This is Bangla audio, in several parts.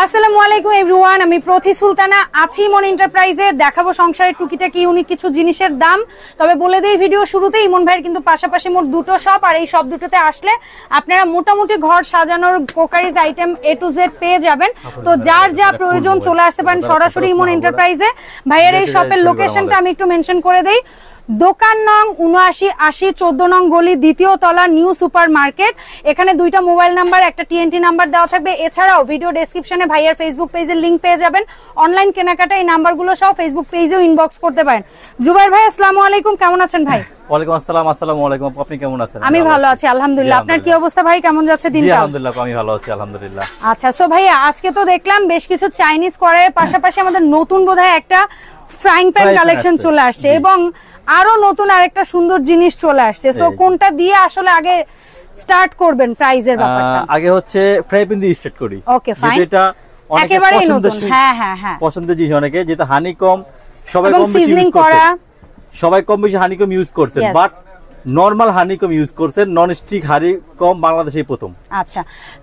আসসালামু আলাইকুম এভরিওয়ান, আমি প্রতি সুলতানা আছি ইমন এন্টারপ্রাইজে। দেখাবো সংসারের টুকিটাকি ইউনিক কিছু জিনিসের দাম। তবে বলে দেই ভিডিও শুরুতে ইমন ভাইয়ের কিন্তু পাশাপাশি মোট দুটো শপ, আর এই সব দুটোতে আসলে আপনারা মোটামুটি ঘর সাজানোর crockeries item A to Z পেয়ে যাবেন। তো যার যা প্রয়োজন চলে আসতে পারেন সরাসরি ইমন এন্টারপ্রাইজে। ভাইয়ের এই শপের লোকেশনটা আমি একটু মেনশন করে দেই। দোকান নং ৭৯৮০ 14 নং গলি, দ্বিতীয় তলা, নিউ সুপার মার্কেট। এখানে দুইটা মোবাইল নাম্বার, একটা TNT নাম্বার দেওয়া থাকবে। এছাড়াও ভিডিও ডেসক্রিপশনে ভাইয়ার ফেসবুক পেজের লিংক পেয়ে যাবেন। অনলাইন কেনাকাটা এই নাম্বারগুলো সহ ফেসবুক পেজেও ইনবক্স করতে পারেন। জুবাইর ভাই আসসালামু আলাইকুম, কেমন আছেন ভাই? ওয়ালাইকুম আসসালাম। আসসালামু আলাইকুম, আপনি কেমন আছেন? আমি ভালো আছি আলহামদুলিল্লাহ। আপনার কি অবস্থা ভাই, কেমন যাচ্ছে দিনটা? আলহামদুলিল্লাহ, আমি ভালো আছি আলহামদুলিল্লাহ। আচ্ছা, সো ভাইয়া আজকে তো দেখলাম বেশ কিছু চাইনিজ কড়াইয়ের পাশাপাশি আমাদের নতুন বোধহয় একটা ফ্রাইং প্যান কালেকশন চলে আসছে, এবং আরো নতুন আরেকটা সুন্দর জিনিস চলে আসছে। সো কোনটা দিয়ে আসলে আগে স্টার্ট করবেন প্রাইজের ব্যাপারটা? আগে হচ্ছে ফ্রাই প্যান দিয়ে স্টার্ট করি। ওকে ফাইন, যেটা একেবারে নতুন। হ্যাঁ হ্যাঁ হ্যাঁ, পছন্দের জিনিস অনেকে, যেটা হানিকম সবাই কম বেশি সিজনিং ইউজ করা, করছে, সবাই কম বেশি হানিকম ইউজ করছেন, বাট নরমাল হানিকম ইউজ করছেন, নন স্টিক হানিকম বাংলাদেশেই প্রথম। আচ্ছা,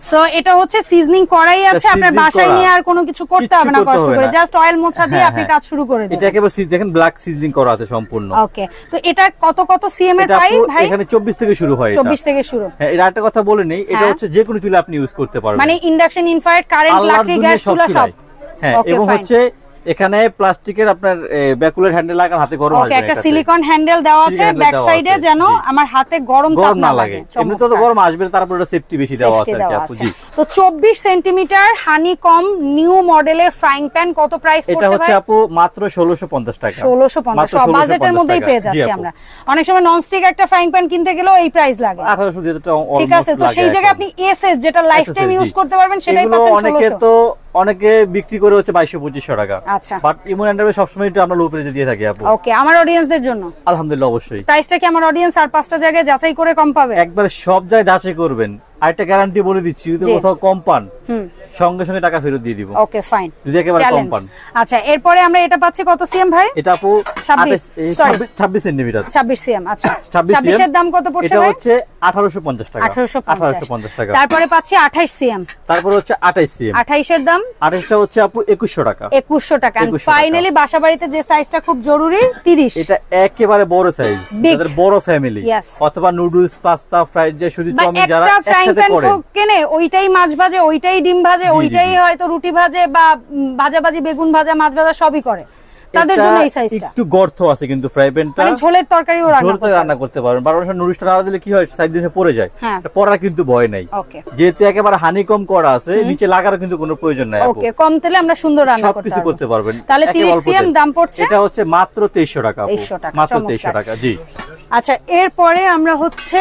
সো এটা হচ্ছে সিজনিং করাই আছে, আপনার বাসায় নিয়ে আর কোনো কিছু করতে হবে না, কষ্ট করে জাস্ট অয়েল মোছা দিয়ে আপনি কাজ শুরু করে দিবেন। এটা একেবারে দেখেন ব্ল্যাক সিজনিং করা আছে সম্পূর্ণ। ওকে, তো এটা কত সিএম এর পাই ভাই? এখানে 24 থেকে শুরু হয়। 24 থেকে শুরু। হ্যাঁ, এটা একটা কথা বলে নেই, এটা হচ্ছে যে কোনো চুলা আপনি ইউজ করতে পারবেন, মানে ইন্ডাকশন, ইনফ্রারেড, কারেন্ট, লাকড়ি, গ্যাস চুলা সব। হ্যাঁ, এবং হচ্ছে এখানে প্লাস্টিকের আপনার ব্যাকুলার হ্যান্ডেল লাগান, হাতে গরম আসবে। ওকে, একটা সিলিকন হ্যান্ডেল দেওয়া আছে ব্যাক সাইডে, যেন আমার হাতে গরম তাপ না লাগে। এমনি তো গরম আসবে, তারপর এটা সেফটি বেশি দেওয়া আছে আর কি আপু। জি, তো 24 সেন্টিমিটার হানিকম নিউ মডেলের ফ্রাইং প্যান কত প্রাইস পড়ছে ভাই? এটা হচ্ছে আপু মাত্র 1650 টাকা। 1650 সব বাজেটের মধ্যেই পেয়ে যাচ্ছি আমরা। অনেক সময় ননস্টিক একটা ফ্রাইং প্যান কিনতে গেলেও এই প্রাইস লাগে 1800 দিয়ে, তো ঠিক আছে। তো সেই জায়গায় আপনি এসএস যেটা লাইফ টাইম ইউজ করতে পারবেন সেটাই পাচ্ছেন 1600। অনেকে বিক্রি করে হচ্ছে 2200-2500 টাকা। আচ্ছা, বাট ইমন এন্টারপ্রাইজ সবসময় একটু আমরা লো প্রাইসে দিয়ে থাকি আপু। ওকে, আমার অডিয়েন্সদের জন্য আলহামদুলিল্লাহ অবশ্যই প্রাইসটা কি আমার অডিয়েন্স আর পাঁচটা জায়গায় যাচাই করে কম পাবে? একবার সব জায়গায় যাচাই করবেন, আরেকটা গ্যারান্টি বলে দিচ্ছি, যদি কোথাও কম পান সঙ্গে সঙ্গে টাকা ফেরত দিয়ে দিব। ওকে ফাইন, যদি একেবারে কম পান। আচ্ছা, এরপরে আমরা এটা পাচ্ছি কত সিএম ভাই? এটা আপু 26 সেন্টিমিটার। 26 সিএম। আচ্ছা, 26 এর দাম কত পড়ছে ভাই? এটা হচ্ছে 1850 টাকা। 1850 টাকা। তারপরে পাচ্ছি 28 সিএম। তারপর হচ্ছে 28 সিএম। 28 এর দাম? 28 টা হচ্ছে আপু 2100 টাকা। 2100 টাকা। ফাইনালি বাসাবাড়িতে যে সাইজটা খুব জরুরি 30। এটা একেবারে বড় সাইজ, যাদের বড় ফ্যামিলি অথবা নুডলস, পাস্তা, ফ্রাইড রাইস, শুধু চাউমিন যারা একসাথে করেন, কেনে ওইটাই মাছ ভাজে, ওইটাই ডিম ভাজে, ওইটাই হয়তো রুটি ভাজে, বা ভাজাভাজি, বেগুন ভাজা, মাছ ভাজা সবই করে, তাদের জন্য এই সাইজটা। একটু গর্ত আছে কিন্তু ফ্রাই প্যানটা, মানে ঝোলের তরকারিও রান্না করতে পারবেন। বারবার নুডলসটা রান্না দিলে কি হয়, সাইড দিয়ে পড়ে যায়, এটা পড়ার কিন্তু ভয় নাই। যেহেতু একেবারে হানিকম করা আছে, নিচে লাগারও কিন্তু কোনো প্রয়োজন নাই। ওকে, কম তেলে আমরা সুন্দর রান্না সবকিছু করতে পারবেন। তাহলে 30 সিএম দাম পড়ছে। এটা হচ্ছে মাত্র 2300 টাকা। মাত্র 2300 টাকা। জি, আচ্ছা, এরপরে আমরা হচ্ছে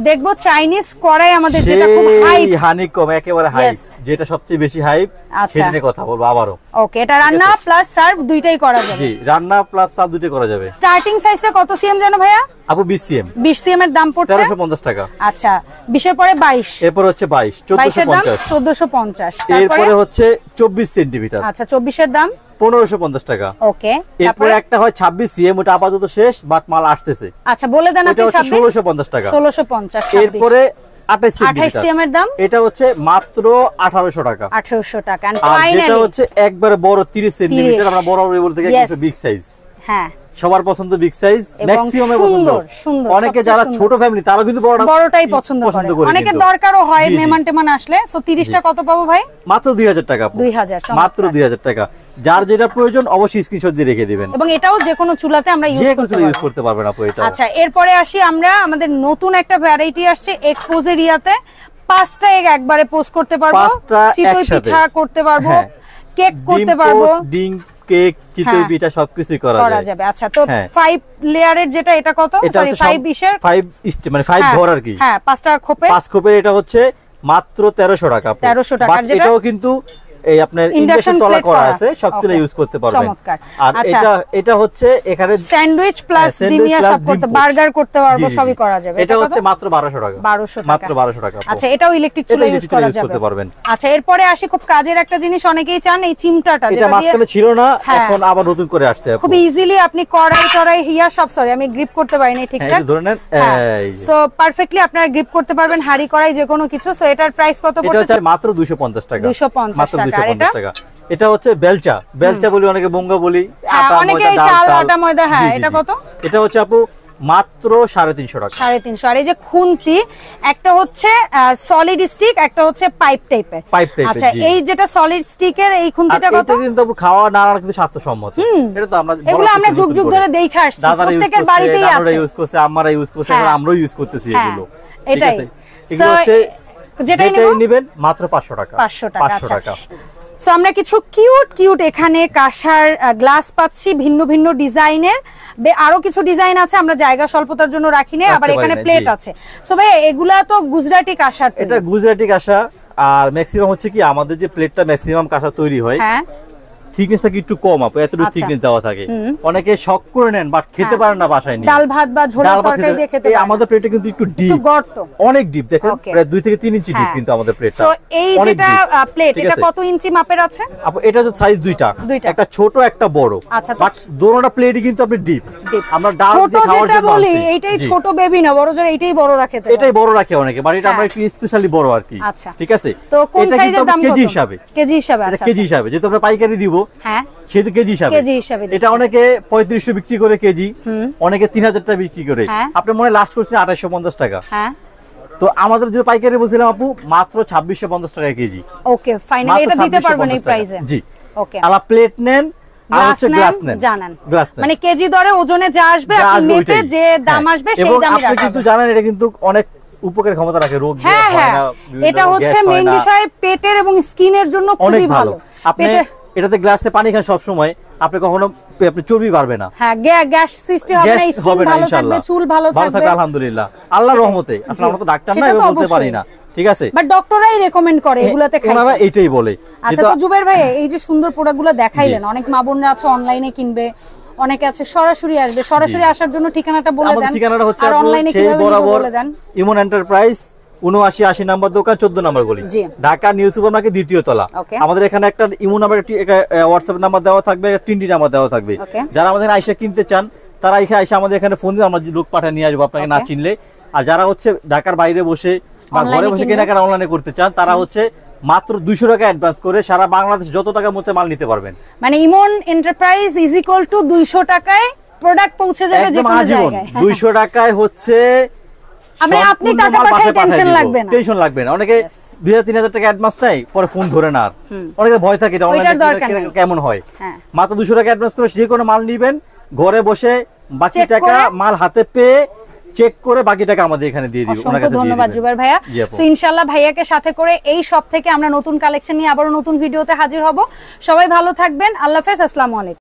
দেখবো চাইনিজ কড়াই, আমাদের যেটা খুব হাইপ, হানিকম একেবারে হাইপ, যেটা সবচেয়ে বেশি হাইপ, সেটা নিয়ে কথা বলবো আবারো। ওকে, এটা রান্না প্লাস সার্ভ দুইটাই করা যাবে। জি, রান্না প্লাস সার্ভ দুইটাই করা যাবে। স্টার্টিং সাইজটা কত সিএম জানো ভাইয়া? আপু 20 সিএম। 20 সিএম এর দাম পড়ছে 1350 টাকা। আচ্ছা, 20 এর পরে 22, এরপর হচ্ছে 22, 1450। 1450। এরপরে হচ্ছে 24 সেন্টিমিটার। আচ্ছা, 24 এর দাম 1550 টাকা। ওকে, এরপরে একটা হয় 26 সিএম, ওটা আপাতত শেষ, বাট মাল আসতেছে। আচ্ছা, বলে দেন আপনি। 1650 টাকা। 1650। এরপরে 28 সিএম এর দাম, এটা হচ্ছে মাত্র 1800 টাকা। 1800 টাকা। আর যেটা হচ্ছে একবারে বড় 30 সেন্টিমিটার, আমরা বড় বলতে গেলে একটু বিগ সাইজ। হ্যাঁ, সবার পছন্দ বিগ সাইজ, ম্যাক্সিমাম পছন্দ। অনেকে যারা ছোট ফ্যামিলি তারা কিন্তু বড়টাই পছন্দ করে, অনেকের দরকারও হয় মেহমান টেমান আসলে। সো 30 টা কত পাবো ভাই? মাত্র 2000 টাকা। 2000, মাত্র 2000 টাকা। যার যেটা প্রয়োজন অবশ্যই স্ক্রিনশট দিয়ে রেখে দিবেন, এবং এটাও যে কোনো চুলাতে আমরা ইউজ করতে পারবেন আপু এটা। আচ্ছা, এরপরে আসি আমরা, আমাদের নতুন একটা ভ্যারাইটি আসছে এক্সপোজের ইয়াতে। 5টা এগ একবারে পোস্ট করতে পারবো, চিতই পিঠা করতে পারবো, কেক করতে পারবো, ডিম, কেক, চিতই পিঠা সবকিছু করা যাবে। আচ্ছা, তো 5 লেয়ারের যেটা, এটা কত? সরি, 5 ইশের 5 মানে 5 ঘর আর কি। হ্যাঁ, 5টা খোপে, 5 খোপের এটা হচ্ছে মাত্র 1300 টাকা। 1300 টাকা। বাট এটাও কিন্তু এই আপনার ইন্ডাকশন তলা করা আছে, সবচুলা ইউজ করতে পারবেন। আর এটা হচ্ছে এখানে স্যান্ডউইচ প্লাস ডিমিয়া সব করতে, বার্গার করতে পারবো, সবই করা যাবে। এটা হচ্ছে মাত্র 1200 টাকা। 1200 টাকা, মাত্র 1200 টাকা। আচ্ছা, এটাও ইলেকট্রিক চুলা ইউজ করা যাবে। আচ্ছা, এরপরে আসি খুব কাজের একটা জিনিস, অনেকেই চান এই চিমটাটা, যেটা মাঝখানে ছিল না, এখন আবার নতুন করে আসছে। খুব ইজিলি আপনি কড়াই হিয়া সব, সরি আমি গ্রিপ করতে পারিনি ঠিকঠাক, ধরে নেন। সো পারফেক্টলি আপনারা গ্রিপ করতে পারবেন হাড়ি কড়াই যে কোনো কিছু। সো এটার প্রাইস কত পড়ছে? এটা হচ্ছে মাত্র 250 টাকা। 250 টাকা। 250 টাকা। এটা হচ্ছে বেলচা, বেলচা বলি অনেকে বঙ্গা বলি, অনেকে চাল আটা ময়দা। হ্যাঁ, এটা কত? এটা হচ্ছে আপু মাত্র 350 টাকা। 350। আর এই যে খুন্তি, একটা হচ্ছে সলিড স্টিক, একটা হচ্ছে পাইপ টাইপের। আচ্ছা, এই যেটা সলিড স্টিকের এই খুন্তিটা কত? এটা কিন্তু খাওয়া নাড়া কিন্তু স্বাস্থ্যসম্মত। এটা তো আমরা এগুলো আমরা যুগ যুগ ধরে দেখে আসছি, প্রত্যেকের বাড়িতেই আছে। দাদারা ইউজ করছে, আমরা ইউজ করছি, আমরাও ইউজ করতেছি এগুলো। এটাই এগুলো হচ্ছে যেটাই নেবেন মাত্র 500 টাকা। 500 টাকা। সো আমরা কিছু কিউট কিউট এখানে কাঁসার গ্লাস পাচ্ছি, ভিন্ন ভিন্ন ডিজাইনের। আরো কিছু ডিজাইন আছে, আমরা জায়গা স্বল্পতার জন্য রাখিনি। আবার এখানে প্লেট আছে। সো ভাই এগুলা তো গুজরাটি কাঁসার। এটা গুজরাটি কাঁসা। আর ম্যাক্সিমাম হচ্ছে কি আমাদের যে প্লেটটা ম্যাক্সিমাম কাঁসা তৈরি হয়, থিকনেস থাকে একটু কম, আপু এতটুকু থিকনেস দেওয়া থাকে। অনেকে শক করে নেন বাট খেতে পারেন না বাসায় নিয়ে, ডাল ভাত বা ঝোলের তরকারি দিয়ে খেতে পারেন। আমাদের প্লেটে কিন্তু একটু ডিপ, গর্ত অনেক ডিপ, দেখেন প্রায় 2 থেকে 3 ইঞ্চি ডিপ কিন্তু আমাদের প্লেটটা। সো এই যেটা প্লেট, এটা কত ইঞ্চি মাপের আছে আপু? এটা হচ্ছে সাইজ দুইটা, একটা ছোট একটা বড়। বাট দুটোটা প্লেটই কিন্তু আপনি ডিপ। আমরা ডাল দিয়ে খাওয়ার জন্য বলি এইটাই ছোট বেবি না, বড় জোর এইটাই বড় রাখে। এটাই বড় রাখে অনেকে, বাট এটা আমরা একটু স্পেশালি বড় আর কি। ঠিক আছে, তো কোন সাইজের দাম কত? কেজি হিসাবে। কেজি হিসাবে। আচ্ছা, কেজি হিসাবে যেহেতু আমরা পাইকারি দিব, হ্যাঁ সেহেতু কেজি হিসাবে। এটা অনেকে 3500 বিক্রি করে কেজি, অনেকে 3000 টাকা বিক্রি করে। আপনি মনে লাস্ট করছেন 2850 টাকা। হ্যাঁ, তো আমাদের যে পাইকারি বলছিলাম আপু মাত্র 2650 টাকা কেজি। ওকে, ফাইনালি এটা দিতে পারবেন এই প্রাইসে? জি। ওকে, আলা প্লেট নেন আর হচ্ছে গ্লাস নেন, জানেন মানে কেজি দরে ওজনে যা আসবে আপনি মেপে যে দাম আসবে সেই দামই রাখবেন। আপনি কিন্তু জানেন এটা কিন্তু অনেক উপকারী ক্ষমতা রাখে, রোগ হয় না। এটা হচ্ছে মেইন বিষয়, পেটের এবং স্কিনের জন্য খুবই ভালো। আপনি এটাতে গ্লাসে পানি খান সব সময়, আপনি কখনো আপনি চর্বি বাড়বে না। হ্যাঁ, গ্যাস সৃষ্টি হবে না, স্কিন ভালো থাকবে, চুল ভালো থাকবে আলহামদুলিল্লাহ, আল্লাহর রহমতে। আমরা তো ডাক্তার না, বলতে পারি না, ঠিক আছে, বাট ডক্টররাই রেকমেন্ড করে এগুলাতে খাইতে, ওনারা এইটাই বলে। আচ্ছা, তো জুবের ভাই এই যে সুন্দর প্রোডাক্টগুলো দেখাইলেন, অনেক মা বোনরা আছে অনলাইনে কিনবে, অনেকে আছে সরাসরি আসবে। সরাসরি আসার জন্য ঠিকানাটা বলে দেন। ঠিকানাটা হচ্ছে আর অনলাইনে কিভাবে বলে দেন? ইমন এন্টারপ্রাইজ 7980 নাম্বার দোকান, 14 নাম্বার গলি, ঢাকা নিউ সুপার মার্কেট, দ্বিতীয় তলা। আমাদের এখানে একটা ইমো নাম্বার, হোয়াটসঅ্যাপ নাম্বার দেওয়া থাকবে, 3টি নাম্বার দেওয়া থাকবে। যারা আমাদের আইসা কিনতে চান তারা আইসা আমাদের এখানে ফোন দিয়ে আমরা লোক পাঠিয়ে নিয়ে আসবো আপনাকে না চিনলে। আর যারা হচ্ছে ঢাকার বাইরে বসে বা ঘরে বসে কেনাকাটা অনলাইনে করতে চান, তারা হচ্ছে মাত্র 200 টাকা অ্যাডভান্স করে সারা বাংলাদেশ যত টাকা মধ্যে মাল নিতে পারবেন। মানে ইমন এন্টারপ্রাইজ ইজ ইকুয়াল টু 200 টাকায় প্রোডাক্ট পৌঁছে যাবে যে কোনো জায়গায়। 200 টাকায় হচ্ছে আপনি টাকা পাঠায় টেনশন লাগবে না, টেনশন লাগবে না। অনেকে 2000-3000 টাকা অ্যাডভান্স নেয়, পরে ফোন ধরে না। আর অনেকে ভয় থাকে এটা অনলাইনে কেমন হয়। মাত্র 200 টাকা অ্যাডভান্স করে যে কোনো মাল নিবেন, ঘরে বসে বাকি টাকা মাল হাতে পেয়ে চেক করে বাকি টাকা আমাদের এখানে দিয়ে দিব। অনেক ধন্যবাদ জুবাইর ভাইয়া। সো ইনশাআল্লাহ ভাইয়াকে সাথে করে এই শপ থেকে আমরা নতুন কালেকশন নিয়ে আবারো নতুন ভিডিওতে হাজির হব। সবাই ভালো থাকবেন, আল্লাহ হাফেজ, আসসালামু আলাইকুম।